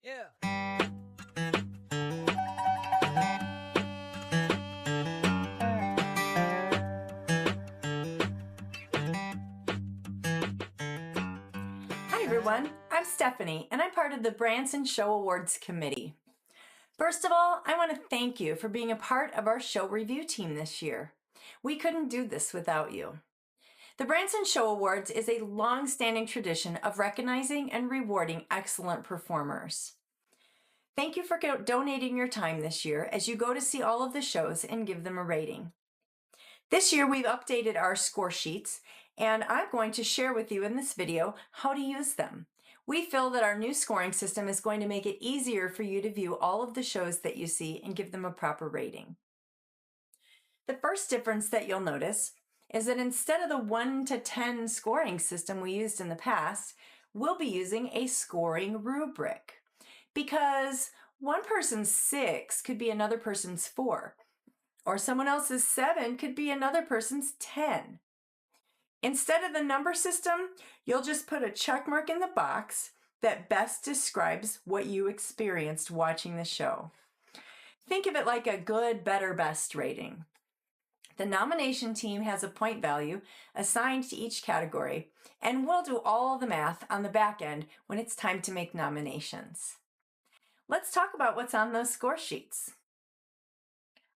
Yeah. Hi everyone, I'm Stephanie and I'm part of the Branson Show Awards Committee. First of all, I want to thank you for being a part of our show review team this year. We couldn't do this without you. The Branson Show Awards is a long-standing tradition of recognizing and rewarding excellent performers. Thank you for donating your time this year as you go to see all of the shows and give them a rating. This year we've updated our score sheets and I'm going to share with you in this video how to use them. We feel that our new scoring system is going to make it easier for you to view all of the shows that you see and give them a proper rating. The first difference that you'll notice is that instead of the 1 to 10 scoring system we used in the past, we'll be using a scoring rubric because one person's 6 could be another person's 4, or someone else's 7 could be another person's 10. Instead of the number system, you'll just put a check mark in the box that best describes what you experienced watching the show. Think of it like a good, better, best rating. The nomination team has a point value assigned to each category, and we'll do all the math on the back end when it's time to make nominations. Let's talk about what's on those score sheets.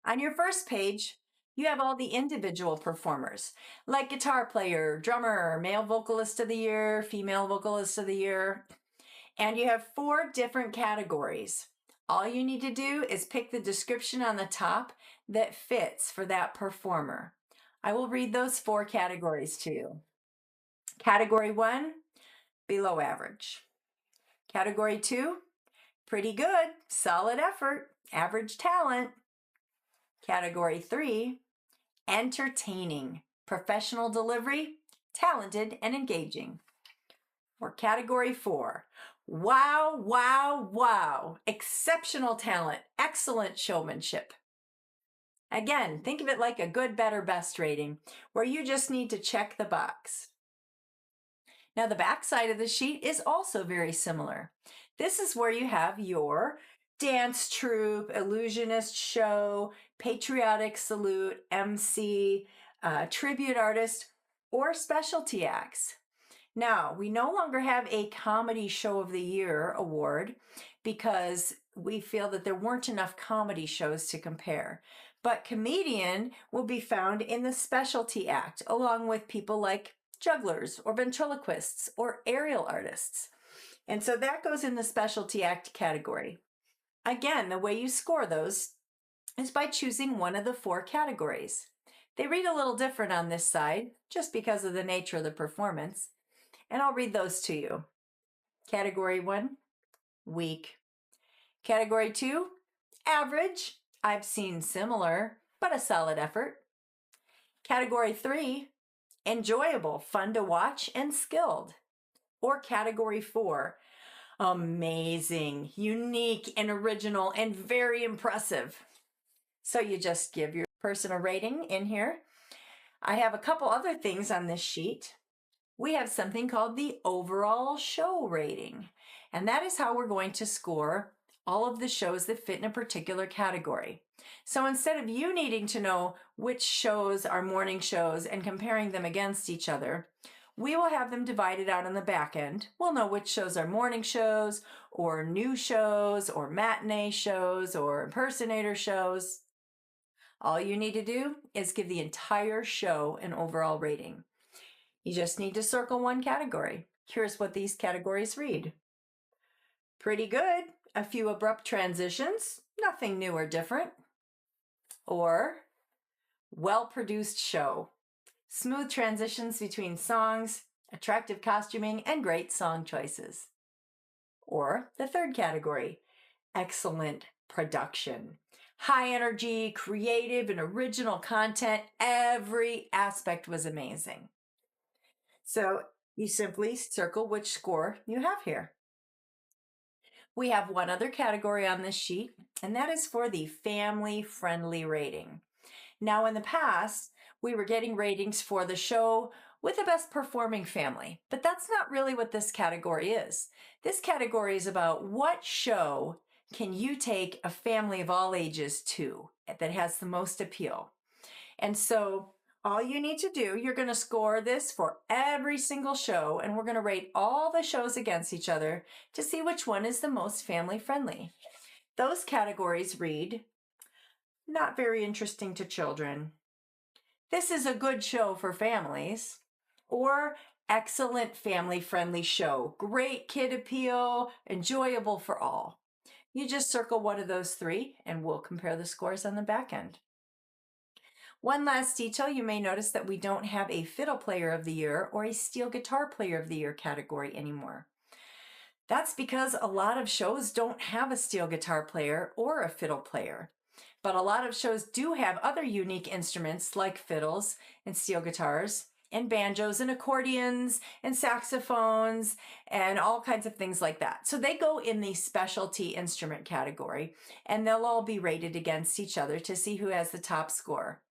On your first page, you have all the individual performers, like guitar player, drummer, male vocalist of the year, female vocalist of the year, and you have 4 different categories. All you need to do is pick the description on the top that fits for that performer. I will read those 4 categories to you. Category 1, below average. Category 2, pretty good, solid effort, average talent. Category 3, entertaining, professional delivery, talented and engaging. Or category 4, wow, wow, wow, exceptional talent, excellent showmanship. Again, think of it like a good, better, best rating, where you just need to check the box. Now the back side of the sheet is also very similar. This is where you have your dance troupe, illusionist show, patriotic salute, MC, tribute artist, or specialty acts. Now, we no longer have a Comedy Show of the Year award because we feel that there weren't enough comedy shows to compare. But comedian will be found in the specialty act, along with people like jugglers or ventriloquists or aerial artists. And so that goes in the specialty act category. Again, the way you score those is by choosing one of the 4 categories. They read a little different on this side just because of the nature of the performance, and I'll read those to you. Category 1, weak. Category 2, average. I've seen similar, but a solid effort. Category 3, enjoyable, fun to watch, and skilled. Or category 4, amazing, unique, and original, and very impressive. So you just give your person a rating in here. I have a couple other things on this sheet. We have something called the overall show rating, and that is how we're going to score all of the shows that fit in a particular category. So instead of you needing to know which shows are morning shows and comparing them against each other, we will have them divided out on the back end. We'll know which shows are morning shows or new shows or matinee shows or impersonator shows. All you need to do is give the entire show an overall rating. You just need to circle one category. Here's what these categories read. Pretty good, a few abrupt transitions, nothing new or different. Or well-produced show. Smooth transitions between songs, attractive costuming, and great song choices. Or the third category, excellent production. High energy, creative, and original content. Every aspect was amazing. So you simply circle which score you have here. We have one other category on this sheet, and that is for the family-friendly rating. Now, in the past, we were getting ratings for the show with the best performing family. But that's not really what this category is. This category is about what show can you take a family of all ages to that has the most appeal. And so all you need to do, you're going to score this for every single show, and we're going to rate all the shows against each other to see which one is the most family friendly. Those categories read, not very interesting to children, this is a good show for families, or excellent family-friendly show, great kid appeal, enjoyable for all. You just circle one of those three and we'll compare the scores on the back end. One last detail, you may notice that we don't have a fiddle player of the year or a steel guitar player of the year category anymore. That's because a lot of shows don't have a steel guitar player or a fiddle player. But a lot of shows do have other unique instruments like fiddles and steel guitars and banjos and accordions and saxophones and all kinds of things like that. So they go in the specialty instrument category, and they'll all be rated against each other to see who has the top score.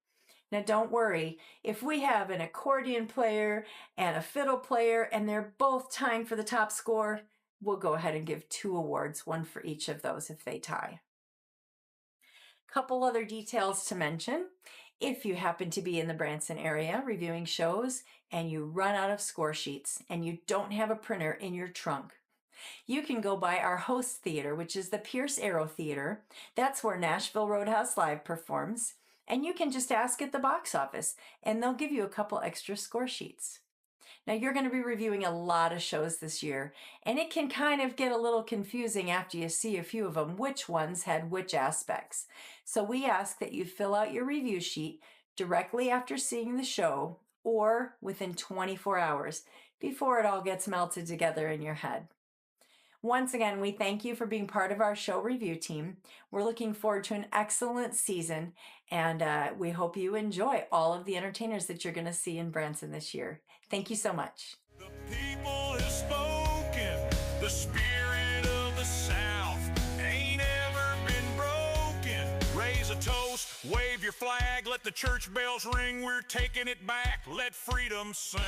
Now don't worry, if we have an accordion player and a fiddle player and they're both tying for the top score, we'll go ahead and give 2 awards, one for each of those if they tie. Couple other details to mention. If you happen to be in the Branson area reviewing shows and you run out of score sheets and you don't have a printer in your trunk, you can go by our host theater, which is the Pierce Arrow Theater. That's where Nashville Roadhouse Live performs. And you can just ask at the box office and they'll give you a couple extra score sheets. Now you're going to be reviewing a lot of shows this year, and it can kind of get a little confusing after you see a few of them, which ones had which aspects. So we ask that you fill out your review sheet directly after seeing the show or within 24 hours before it all gets melted together in your head. Once again, we thank you for being part of our show review team. We're looking forward to an excellent season, and we hope you enjoy all of the entertainers that you're going to see in Branson this year. Thank you so much. The people have spoken, the spirit of the South ain't ever been broken. Raise a toast, wave your flag, let the church bells ring, we're taking it back, let freedom sing.